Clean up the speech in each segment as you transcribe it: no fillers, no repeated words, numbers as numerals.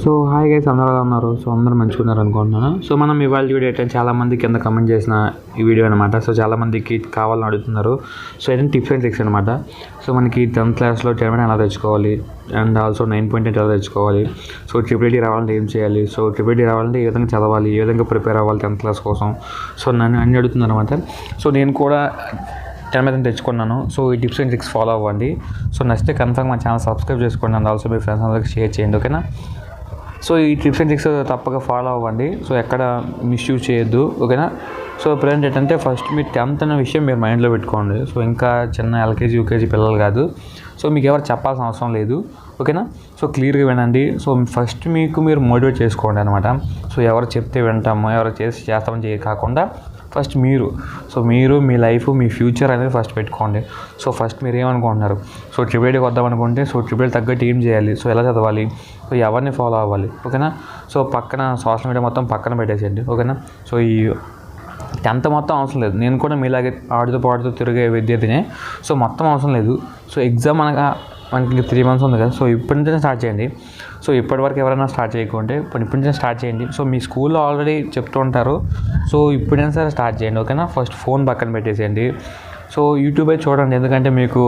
So hi guys, అందరూ ఎలా ఉన్నారు? సో అందరూ మంచిగా ఉన్నారు అనుకుంటున్నాను. సో మనం ఇవాళ వీడియో ఏంటంటే చాలామంది కింద కమెంట్ చేసిన ఈ వీడియో అనమాట. సో చాలామందికి కావాలని అడుగుతున్నారు. సో ఏంటంటే టిప్స్ అండ్ ట్రిక్స్ అనమాట. సో మనకి 10th క్లాస్లో 10 ఎలా తెచ్చుకోవాలి, అండ్ ఆల్సో 9.8 ఎలా తెచ్చుకోవాలి, సో ట్రిపుల్ రావాలంటే ఏం చేయాలి, సో ట్రిపుల్ రావాలంటే ఏ విధంగా చదవాలి, ఏ విధంగా ప్రిపేర్ అవ్వాలి 10th క్లాస్ కోసం, సో నన్ను అన్ని అడుగుతుంది అనమాట. సో నేను కూడా 10 మీద తెచ్చుకున్నాను. సో ఈ టిప్స్ అండ్ ట్రిక్స్ ఫాలో అవ్వండి. సో నచ్చితే కన్ఫర్మ్ మా ఛానల్ సబ్స్క్రైబ్ చేసుకోండి, అండ్ ఆల్సో మీ ఫ్రెండ్స్ అందరికి షేర్ చేయండి, ఓకేనా? సో ఈ టిప్స్ అండ్ ట్రిక్స్ తప్పక ఫాలో అవ్వండి. సో ఎక్కడ మిస్యూజ్ చేయొద్దు, ఓకేనా? సో ప్రజెంట్ ఏంటంటే ఫస్ట్ మీరు 10th అనే విషయం మీరు మైండ్లో పెట్టుకోండి. సో ఇంకా చిన్న ఎల్కేజీ యూకేజీ పిల్లలు కాదు. సో మీకు ఎవరు చెప్పాల్సిన అవసరం లేదు, ఓకేనా? సో క్లియర్గా వినండి. సో ఫస్ట్ మీరు మోటివేట్ చేసుకోండి అనమాట. సో ఎవరు చెప్తే వింటాము, ఎవరు చేస్తామని కాకుండా ఫస్ట్ మీరు మీ లైఫ్, మీ ఫ్యూచర్ అనేది ఫస్ట్ పెట్టుకోండి. సో ఫస్ట్ మీరు ఏమనుకుంటున్నారు? సో ట్రిపుల్కి వద్దాం అనుకుంటే సో ట్రిపుల్ తగ్గట్టు ఏం చేయాలి, సో ఎలా చదవాలి, సో ఎవరిని ఫాలో అవ్వాలి, ఓకేనా? సో పక్కన సోషల్ మీడియా మొత్తం పక్కన పెట్టేసేయండి, ఓకేనా? సో ఈ 10th మొత్తం అవసరం లేదు. నేను కూడా మీలాగే ఆడుతూ పాడుతూ తిరిగే విద్యార్థినే. సో మొత్తం అవసరం లేదు. సో ఎగ్జామ్ అనగా మనకి 3 months ఉంది కదా. సో ఇప్పటి నుంచే స్టార్ట్ చేయండి. సో ఇప్పటివరకు ఎవరైనా స్టార్ట్ చేయకుంటే ఇప్పటి నుంచే స్టార్ట్ చేయండి. సో మీ స్కూల్లో ఆల్రెడీ చెప్తూ ఉంటారు. సో ఇప్పుడైనా సరే స్టార్ట్ చేయండి, ఓకేనా? ఫస్ట్ ఫోన్ పక్కన పెట్టేసేయండి. సో యూట్యూబ్ అయితే చూడండి, ఎందుకంటే మీకు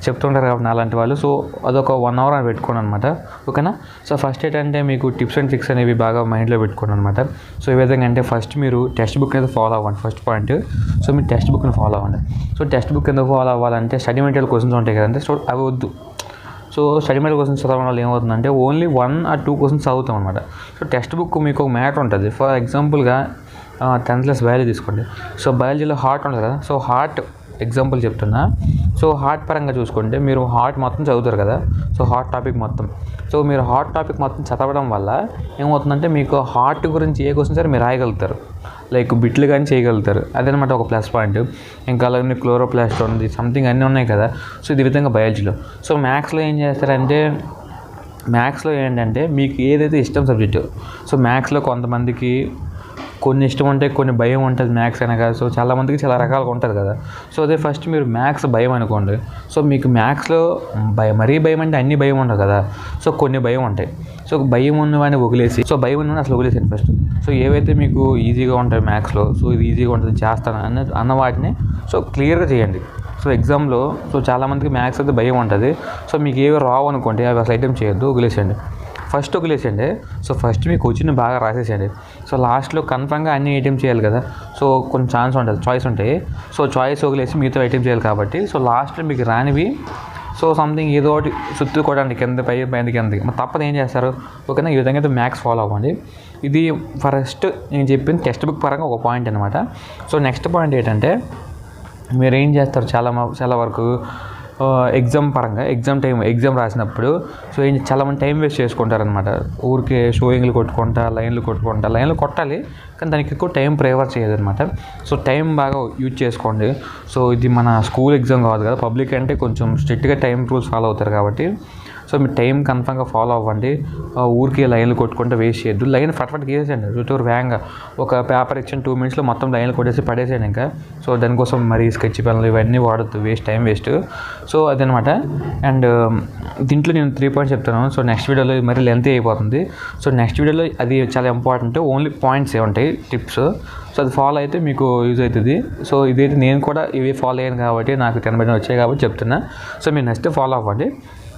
చెప్తుంటారు కాబట్టి నాలాంటి వాళ్ళు. సో అదొక 1 hour అని పెట్టుకోండి అనమాట, ఓకేనా? సో ఫస్ట్ ఏంటంటే మీకు టిప్స్ అండ్ ట్రిక్స్ అనేవి బాగా మైండ్లో పెట్టుకోండి అనమాట. సో ఈ విధంగా అంటే ఫస్ట్ మీరు టెక్స్ట్ బుక్ అయితే ఫాలో అవ్వండి. ఫస్ట్ పాయింట్, సో మీరు టెక్స్ట్ బుక్ని ఫాలో అవ్వండి. సో టెక్స్ట్ బుక్ ఎందుకు ఫాలో అవ్వాలంటే స్టడీ మెటీరియల్ క్వశ్చన్స్ ఉంటాయి కదంటే, సో అవి వద్దు. సో స్టడీ మెటీరియల్ క్వశ్చన్స్ చదవడం వల్ల ఏమవుతుందంటే ఓన్లీ 1 or 2 క్వశ్చన్స్ చదువుతాం అనమాట. సో టెక్స్ట్ బుక్ మీకు ఒక మ్యాటర్ ఉంటుంది. ఫర్ ఎగ్జాంపుల్గా 10th క్లాస్ బయాలజీ తీసుకోండి. సో బయాలజీలో హార్ట్ ఉంటుంది కదా. సో హార్ట్ ఎగ్జాంపుల్ చెప్తున్నా. సో హార్ట్ పరంగా చూసుకుంటే మీరు హార్ట్ మొత్తం చదువుతారు కదా. సో హార్ట్ టాపిక్ మొత్తం, సో మీరు హార్ట్ టాపిక్ మొత్తం చదవడం వల్ల ఏమవుతుందంటే మీకు హార్ట్ గురించి ఏ క్వశ్చన్ సరే మీరు రాయగలుగుతారు, లైక్ బిట్లు కానీ చేయగలుగుతారు. అదనమాట ఒక ప్లస్ పాయింట్. ఇంకా అలాగే క్లోరోప్లాస్ట్ ఉంది, సంథింగ్ అన్నీ ఉన్నాయి కదా. సో ఇది విధంగా బయాలజీలో. సో మ్యాథ్స్లో ఏం చేస్తారంటే, మ్యాథ్స్లో ఏంటంటే మీకు ఏదైతే ఇష్టం సబ్జెక్టు. సో మ్యాథ్స్లో కొంతమందికి కొన్ని ఇష్టం ఉంటాయి, కొన్ని భయం ఉంటుంది మ్యాథ్స్ అనగా. సో చాలామందికి చాలా రకాలుగా ఉంటుంది కదా. సో అదే ఫస్ట్ మీరు మ్యాథ్స్ భయం అనుకోండి. సో మీకు మ్యాథ్స్లో మరీ భయం అంటే అన్ని భయం ఉండదు కదా. సో కొన్ని భయం ఉంటాయి. సో భయం ఉన్నవాడిని వదిలేసి, సో భయం ఉన్నవాడిని అసలు వదిలేసాను ఫస్ట్. సో ఏవైతే మీకు ఈజీగా ఉంటాయి మ్యాథ్స్లో, సో ఇది ఈజీగా ఉంటుంది చేస్తాను అన్న వాటిని సో క్లియర్గా చేయండి. సో ఎగ్జామ్లో సో చాలామందికి మ్యాథ్స్ అయితే భయం ఉంటుంది. సో మీకు ఏవి రావు అనుకోండి, అవి అసలు ఐటమ్ చేయొద్దు, వదిలేసేయండి. ఫస్ట్ వదిలేసేయండి. సో ఫస్ట్ మీకు వచ్చిన బాగా రాసేసేయండి. సో లాస్ట్లో కన్ఫర్మ్గా అన్ని ఐటమ్ చేయాలి కదా. సో కొంచెం ఛాన్స్ ఉంటుంది, చాయిస్ ఉంటాయి. సో చాయిస్ వదిలేసి మీతో ఐటమ్ చేయాలి కాబట్టి సో లాస్ట్లో మీకు రానివి సో సంథింగ్ ఏదో ఒకటి చుట్టుకోవడానికి కింద పైన కిందకి మరి తప్పదు, ఏం చేస్తారు, ఓకేనా? ఈ విధంగా అయితే మ్యాథ్స్ ఫాలో అవ్వండి. ఇది ఫస్ట్ నేను చెప్పిన టెక్స్ట్ బుక్ పరంగా ఒక పాయింట్ అనమాట. సో నెక్స్ట్ పాయింట్ ఏంటంటే మీరు ఏం చేస్తారు చాలా వరకు ఎగ్జామ్ పరంగా, ఎగ్జామ్ రాసినప్పుడు సో చాలామంది టైం వేస్ట్ చేసుకుంటారనమాట. ఊరికే షోయింగ్లు లైన్లు కొట్టాలి, కానీ దానికి ఎక్కువ టైం ప్రేఫర్ చేయదనమాట. సో టైం బాగా యూజ్ చేసుకోండి. సో ఇది మన స్కూల్ ఎగ్జామ్ కాదు కదా, పబ్లిక్ అంటే కొంచెం స్ట్రిక్ట్గా టైం రూల్స్ ఫాలో అవుతారు కాబట్టి సో మీరు టైం కన్ఫర్మ్గా ఫాలో అవ్వండి. ఊరికి లైన్లు కొట్టుకుంటే వేస్ట్ చేయొద్దు. లైన్ ఫటాఫట్ గీసేయండి, చుట్టూరు వేగంగా. ఒక పేపర్ ఇచ్చిన 2 minutes మొత్తం లైన్లు కొట్టేసి పడేసేయండి. ఇంకా సో దానికోసం మరి స్కెచ్ పెన్లు ఇవన్నీ వాడద్దు, టైం వేస్ట్. సో అదనమాట. అండ్ దీంట్లో నేను 3 points చెప్తాను. సో నెక్స్ట్ వీడియోలో మరి లెంత్ అయిపోతుంది. సో నెక్స్ట్ వీడియోలో అది చాలా ఇంపార్టెంట్, ఓన్లీ పాయింట్స్ ఏ ఉంటాయి, టిప్స్. సో అది ఫాలో అయితే మీకు యూజ్ అవుతుంది. సో ఇదైతే నేను కూడా ఇవి ఫాలో అయ్యాను కాబట్టి నాకు 10 వచ్చాయి కాబట్టి చెప్తున్నా. సో మీరు నెక్స్ట్ ఫాలో అవ్వండి.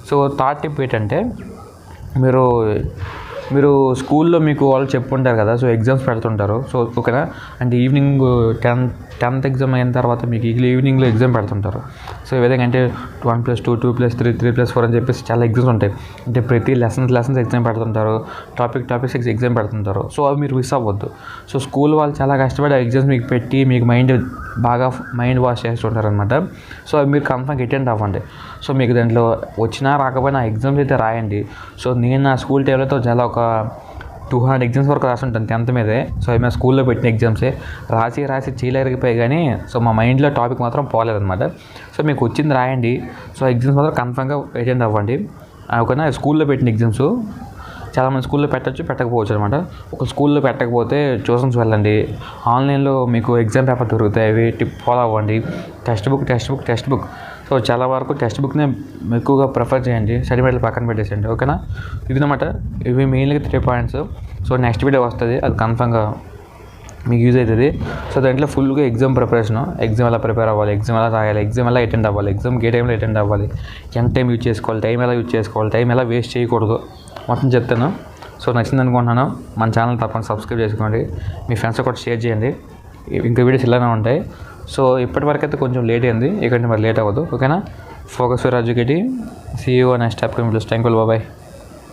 సో థర్డ్ టిప్ ఏంటంటే మీరు స్కూల్లో మీకు వాళ్ళు చెప్పుంటారు కదా. సో ఎగ్జామ్స్ పెడుతుంటారు. సో ఓకేనా, అంటే ఈవినింగ్ 10th ఎగ్జామ్ అయిన తర్వాత మీకు ఈవినింగ్లో ఎగ్జామ్ పెడుతుంటారు. సో ఈ విధంగా అంటే 1+2, 2+3, 3+4 అని చెప్పేసి చాలా ఎగ్జామ్స్ ఉంటాయి. అంటే ప్రతి లెసన్స్ ఎగ్జామ్ పెడుతుంటారు, టాపిక్స్ ఎగ్జామ్ పెడుతుంటారు. సో అవి మీరు మిస్ అవ్వద్దు. సో స్కూల్ వాళ్ళు చాలా కష్టపడి ఆ ఎగ్జామ్స్ మీకు పెట్టి మీకు బాగా మైండ్ వాష్ చేస్తుంటారనమాట. సో అవి మీరు కన్ఫర్మ్గా అటెండ్ అవ్వండి. సో మీకు దాంట్లో వచ్చినా రాకపోయినా ఎగ్జామ్స్ అయితే రాయండి. సో నేను నా స్కూల్ టైంలో చాలా ఒక 200 ఎగ్జామ్స్ వరకు రాసి ఉంటాను 10th మీదే. సో అవి మా స్కూల్లో పెట్టిన ఎగ్జామ్సే రాసి చీలరిగిపోయి, కానీ సో మా మైండ్లో టాపిక్ మాత్రం పోలేదన్నమాట. సో మీకు వచ్చింది రాయండి. సో ఎగ్జామ్స్ మాత్రం కన్ఫర్మ్గా అటెండ్ అవ్వండి, ఓకేనా? స్కూల్లో పెట్టిన ఎగ్జామ్స్ చాలామంది స్కూల్లో పెట్టకపోవచ్చు అనమాట. ఒక స్కూల్లో పెట్టకపోతే ట్యూషన్స్ వెళ్ళండి, ఆన్లైన్లో మీకు ఎగ్జామ్ పేపర్ దొరుకుతాయి, అవి టిప్ ఫాలో అవ్వండి. Text book. సో చాలా వరకు టెక్స్ట్ బుక్నే ఎక్కువగా ప్రిఫర్ చేయండి, స్టడీ మెటీరియల్ పక్కన పెట్టేసేయండి. ఓకేనా, ఇదన్నమాట. ఇవి మెయిన్గా 3 పాయింట్స్. సో నెక్స్ట్ వీడియో వస్తుంది, అది కన్ఫర్మ్గా మీకు యూజ్ అవుతుంది. సో దాంట్లో ఫుల్గా ఎగ్జామ్ ప్రిపరేషన్, ఎగ్జామ్ ఎలా ప్రిపేర్ అవ్వాలి, ఎగ్జామ్ ఎలా రాయాలి, ఎగ్జామ్ ఎలా అటెండ్ అవ్వాలి, ఎగ్జామ్ ఏ టైంలో అటెండ్ అవ్వాలి, ఎంత టైం యూజ్ చేసుకోవాలి, టైం ఎలా యూజ్ చేసుకోవాలి, టైం ఎలా వేస్ట్ చేయకూడదు, మొత్తం చెప్తాను. సో నచ్చింది అనుకుంటున్నాను. మన ఛానల్ తప్పకుండా సబ్స్క్రైబ్ చేసుకోండి, మీ ఫ్రెండ్స్ కూడా షేర్ చేయండి. ఇంకా వీడియోస్ ఇలానే ఉంటాయి. సో ఇప్పటివరకు అయితే కొంచెం లేట్ అయింది, ఇక్కడి మరి లేట్ అవ్వదు. ఓకేనా, focus for educate. See you next upcoming videos. Thank you, bye.